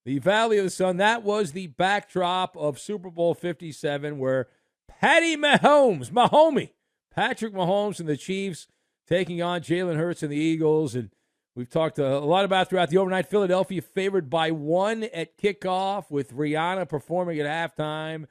the Valley of the Sun. That was the backdrop of Super Bowl 57, where Patrick Mahomes and the Chiefs taking on Jalen Hurts and the Eagles. And we've talked a lot about throughout the overnight. Philadelphia favored by 1 at kickoff with Rihanna performing at halftime.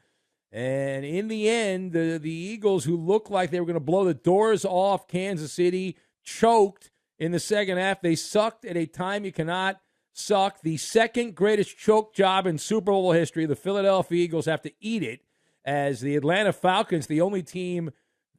And in the end, the Eagles, who looked like they were going to blow the doors off Kansas City, choked in the second half. They sucked at a time you cannot suck. The second greatest choke job in Super Bowl history. The Philadelphia Eagles have to eat it, as the Atlanta Falcons, the only team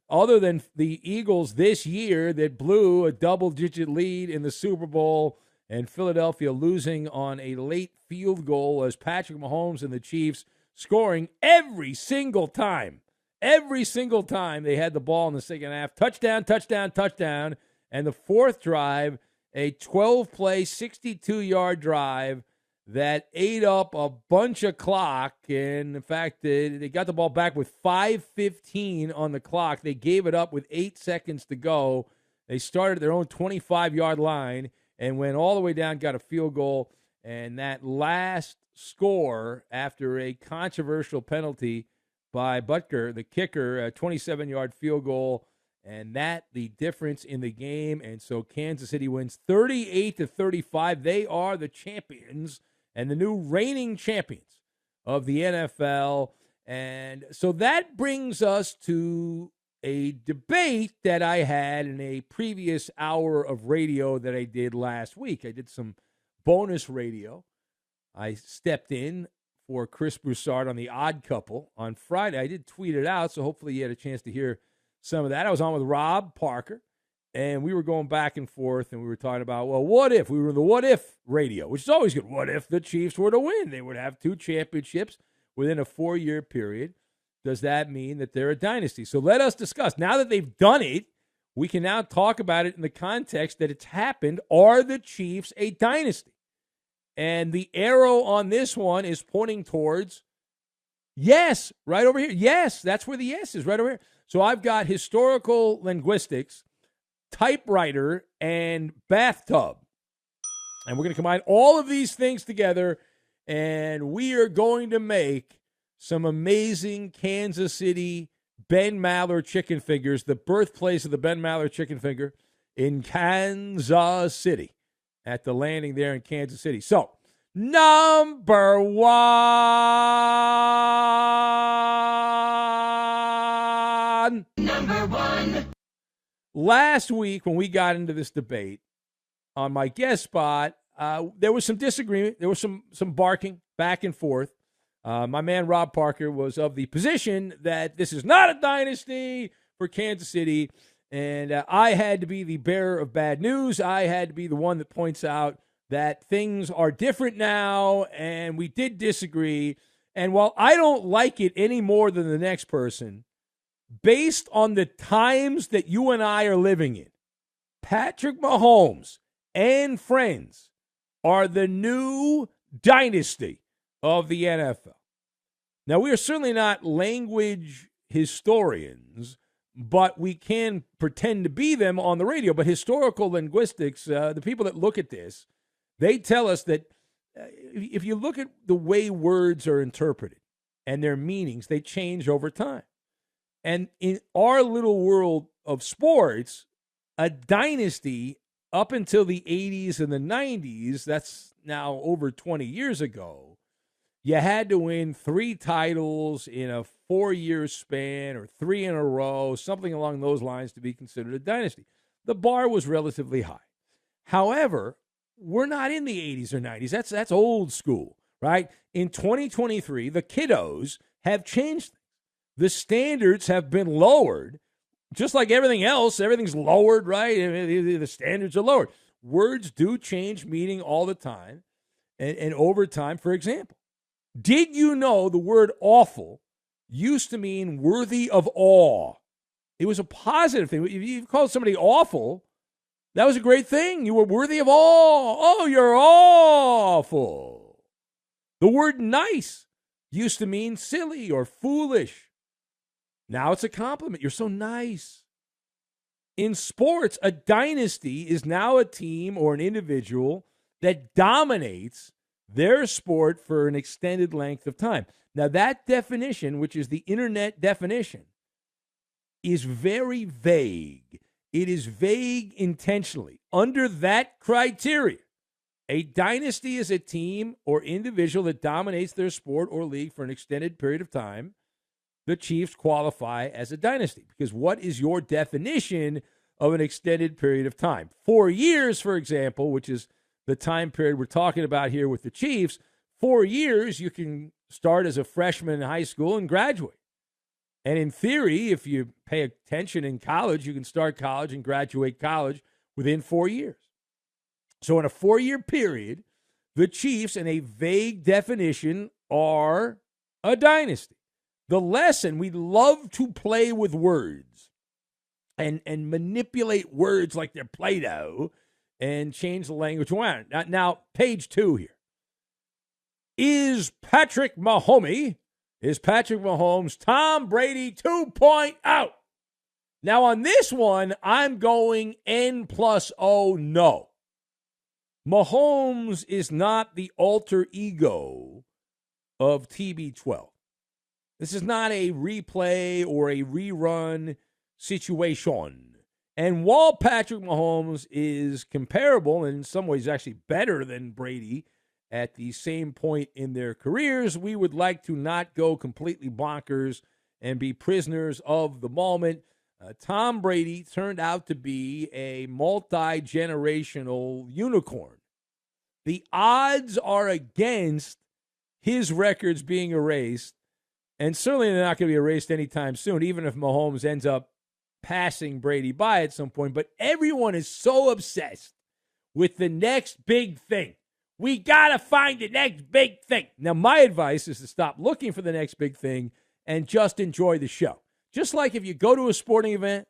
other than the Eagles this year that blew a double-digit lead in the Super Bowl, and Philadelphia losing on a late field goal as Patrick Mahomes and the Chiefs scoring every single time they had the ball in the second half. Touchdown, touchdown, touchdown. And the fourth drive, a 12-play, 62-yard drive that ate up a bunch of clock. And, in fact, they got the ball back with 5:15 on the clock. They gave it up with 8 seconds to go. They started their own 25-yard line and went all the way down, got a field goal. And that last score, after a controversial penalty by Butker, the kicker, a 27-yard field goal, and that the difference in the game. And so Kansas City wins 38-35. They are the champions and the new reigning champions of the NFL. And so that brings us to a debate that I had in a previous hour of radio that I did last week. I did some bonus radio. I stepped in for Chris Broussard on The Odd Couple on Friday. I did tweet it out, so hopefully you had a chance to hear some of that. I was on with Rob Parker, and we were going back and forth, and we were talking about, well, what if? We were in the what if radio, which is always good. What if the Chiefs were to win? They would have 2 championships within a 4-year period. Does that mean that they're a dynasty? So let us discuss. Now that they've done it, we can now talk about it in the context that it's happened. Are the Chiefs a dynasty? And the arrow on this one is pointing towards yes, right over here. Yes, that's where the yes is, right over here. So I've got historical linguistics, typewriter, and bathtub. And we're going to combine all of these things together, and we are going to make some amazing Kansas City Ben Maller chicken fingers, the birthplace of the Ben Maller chicken finger in Kansas City, at the landing there in Kansas City. So, number one. Number one. Last week, when we got into this debate on my guest spot, there was some disagreement. There was some barking back and forth. My man Rob Parker was of the position that this is not a dynasty for Kansas City. And I had to be the bearer of bad news. I had to be the one that points out that things are different now, and we did disagree. And while I don't like it any more than the next person, based on the times that you and I are living in, Patrick Mahomes and friends are the new dynasty of the NFL. Now, we are certainly not language historians, but we can pretend to be them on the radio. But historical linguistics, the people that look at this, they tell us that if you look at the way words are interpreted and their meanings, they change over time. And in our little world of sports, a dynasty up until the 80s and the 90s, that's now over 20 years ago, you had to win 3 titles in a 4-year span or 3 in a row, something along those lines to be considered a dynasty. The bar was relatively high. However, we're not in the 80s or 90s. That's old school, right? In 2023, the kiddos have changed. The standards have been lowered. Just like everything else, everything's lowered, right? The standards are lowered. Words do change meaning all the time and over time. For example, did you know the word awful used to mean worthy of awe? It was a positive thing. If you called somebody awful, that was a great thing. You were worthy of awe. Oh, you're awful. The word nice used to mean silly or foolish. Now it's a compliment. You're so nice. In sports, a dynasty is now a team or an individual that dominates their sport for an extended length of time. Now, that definition, which is the internet definition, is very vague. It is vague intentionally. Under that criteria, a dynasty is a team or individual that dominates their sport or league for an extended period of time. The Chiefs qualify as a dynasty because what is your definition of an extended period of time? 4 years, for example, which is the time period we're talking about here with the Chiefs. 4 years, you can start as a freshman in high school and graduate. And in theory, if you pay attention in college, you can start college and graduate college within 4 years. So in a 4-year period, the Chiefs, in a vague definition, are a dynasty. The lesson, we love to play with words and manipulate words like they're Play-Doh and change the language around. Now, page 2 here. Is Patrick Mahomes Tom Brady 2.0? Now, on this one, I'm going N+O no. Mahomes is not the alter ego of TB12. This is not a replay or a rerun situation. And while Patrick Mahomes is comparable, and in some ways actually better than Brady at the same point in their careers, we would like to not go completely bonkers and be prisoners of the moment. Tom Brady turned out to be a multi-generational unicorn. The odds are against his records being erased, and certainly they're not going to be erased anytime soon, even if Mahomes ends up passing Brady by at some point. But everyone is so obsessed with the next big thing. We got to find the next big thing. Now, my advice is to stop looking for the next big thing and just enjoy the show. Just like if you go to a sporting event,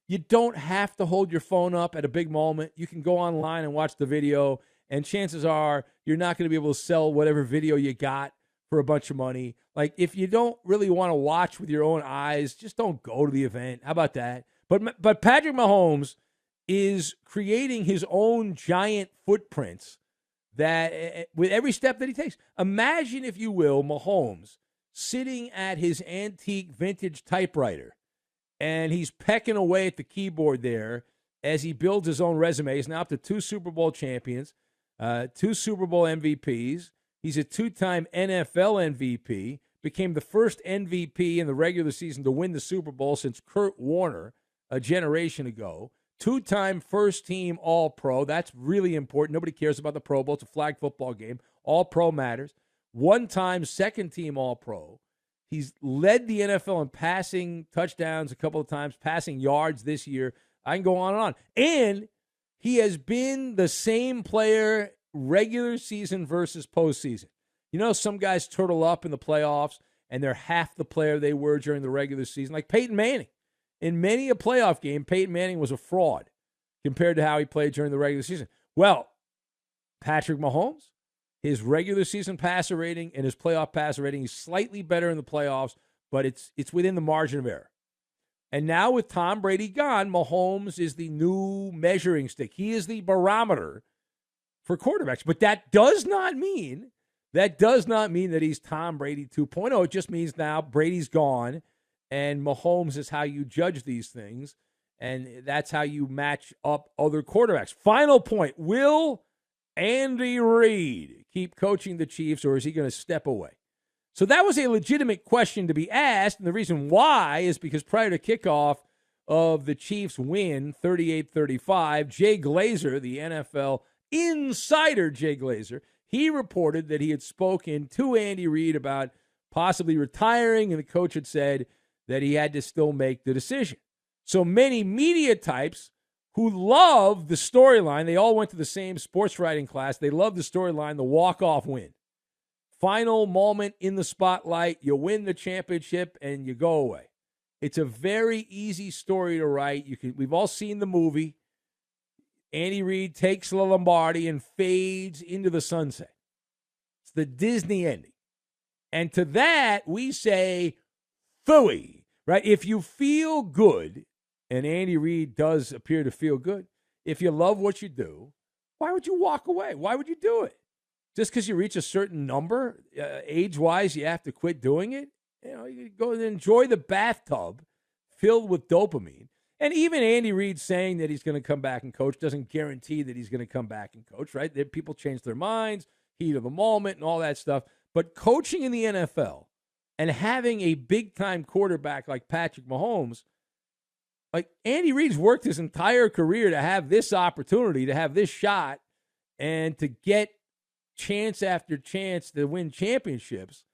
you don't have to hold your phone up at a big moment. You can go online and watch the video, and chances are you're not going to be able to sell whatever video you got for a bunch of money. Like, if you don't really want to watch with your own eyes, just don't go to the event. How about that? But Patrick Mahomes is creating his own giant footprints that with every step that he takes. Imagine, if you will, Mahomes sitting at his antique vintage typewriter, and he's pecking away at the keyboard there as he builds his own resume. He's now up to 2 Super Bowl champions, 2 Super Bowl MVPs. He's a 2-time NFL MVP, became the first MVP in the regular season to win the Super Bowl since Kurt Warner a generation ago. 2-time first-team All-Pro. That's really important. Nobody cares about the Pro Bowl. It's a flag football game. All-Pro matters. 1-time second-team All-Pro. He's led the NFL in passing touchdowns a couple of times, passing yards this year. I can go on and on. And he has been the same player regular season versus postseason. You know, some guys turtle up in the playoffs, and they're half the player they were during the regular season, like Peyton Manning. In many a playoff game, Peyton Manning was a fraud compared to how he played during the regular season. Well, Patrick Mahomes, his regular season passer rating and his playoff passer rating is slightly better in the playoffs, but it's within the margin of error. And now with Tom Brady gone, Mahomes is the new measuring stick. He is the barometer for quarterbacks. But that does not mean that he's Tom Brady 2.0. It just means now Brady's gone, and Mahomes is how you judge these things, and that's how you match up other quarterbacks. Final point, will Andy Reid keep coaching the Chiefs, or is he going to step away? So that was a legitimate question to be asked, and the reason why is because prior to kickoff of the Chiefs' win, 38-35, Jay Glazer, the NFL insider Jay Glazer, he reported that he had spoken to Andy Reid about possibly retiring, and the coach had said that he had to still make the decision. So many media types who love the storyline, they all went to the same sports writing class, they love the storyline, the walk-off win. Final moment in the spotlight, you win the championship, and you go away. It's a very easy story to write. We've all seen the movie. Andy Reid takes the Lombardi and fades into the sunset. It's the Disney ending. And to that, we say, phooey, right? If you feel good, and Andy Reid does appear to feel good, if you love what you do, why would you walk away? Why would you do it? just because you reach a certain number, age-wise, you have to quit doing it. You go and enjoy the bathtub filled with dopamine. And even Andy Reid saying that he's going to come back and coach doesn't guarantee that he's going to come back and coach, right? People change their minds, heat of the moment, and all that stuff. But coaching in the NFL and having a big-time quarterback like Patrick Mahomes, like Andy Reid's worked his entire career to have this opportunity, to have this shot, and to get chance after chance to win championships.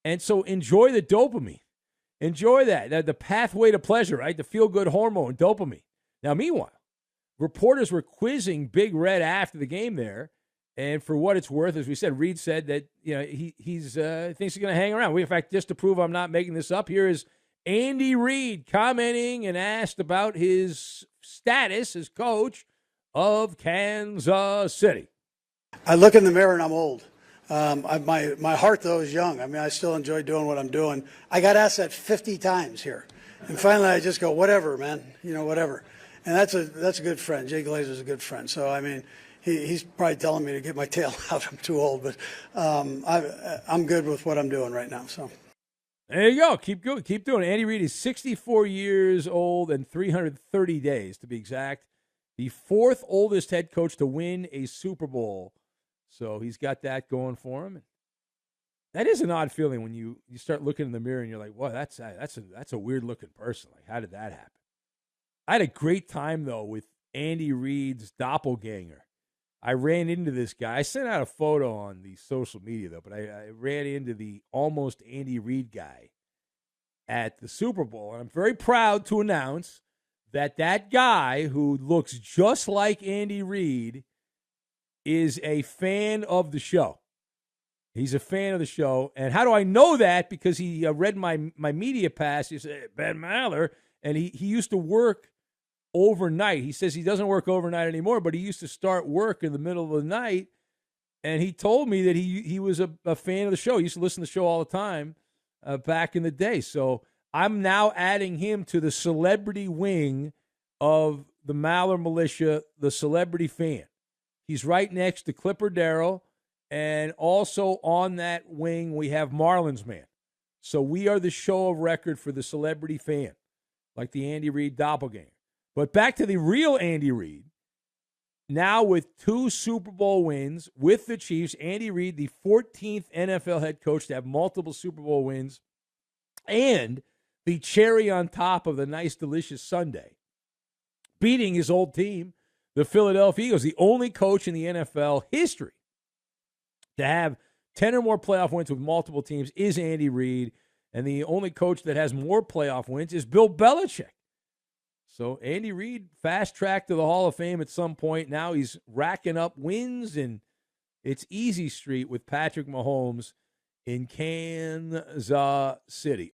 And so enjoy the dopamine. Enjoy that. The pathway to pleasure, right? The feel-good hormone, dopamine. Now, meanwhile, reporters were quizzing Big Red after the game there. And for what it's worth, as we said, Reid said that he's thinks he's going to hang around. In fact, just to prove I'm not making this up, here is Andy Reid commenting and asked about his status as coach of Kansas City. I look in the mirror and I'm old. My heart, though, is young. I mean, I still enjoy doing what I'm doing. I got asked that 50 times here. And finally, I just go, whatever, man, whatever. And that's a good friend. Jay Glazer's a good friend. So, I mean, he's probably telling me to get my tail out. I'm too old. But I'm good with what I'm doing right now. So there you go. Keep doing it. Andy Reid is 64 years old and 330 days, to be exact. The fourth oldest head coach to win a Super Bowl. So he's got that going for him. That is an odd feeling when you start looking in the mirror and you're like, "Wow, that's a weird looking person. Like, how did that happen?" I had a great time though with Andy Reid's doppelganger. I ran into this guy. I sent out a photo on the social media though, but I ran into the almost Andy Reid guy at the Super Bowl, and I'm very proud to announce that guy who looks just like Andy Reid is a fan of the show. He's a fan of the show. And how do I know that? Because he read my media pass. He said, Ben Maller. And he used to work overnight. He says he doesn't work overnight anymore, but he used to start work in the middle of the night. And he told me that he was a fan of the show. He used to listen to the show all the time back in the day. So I'm now adding him to the celebrity wing of the Maller Militia, the celebrity fan. He's right next to Clipper Darrell, and also on that wing we have Marlins Man. So we are the show of record for the celebrity fan, like the Andy Reid doppelganger. But back to the real Andy Reid. Now with 2 Super Bowl wins with the Chiefs, Andy Reid, the 14th NFL head coach to have multiple Super Bowl wins, and the cherry on top of the nice, delicious sundae, beating his old team, the Philadelphia Eagles, the only coach in the NFL history to have 10 or more playoff wins with multiple teams is Andy Reid, and the only coach that has more playoff wins is Bill Belichick. So Andy Reid fast-tracked to the Hall of Fame at some point. Now he's racking up wins, and it's easy street with Patrick Mahomes in Kansas City.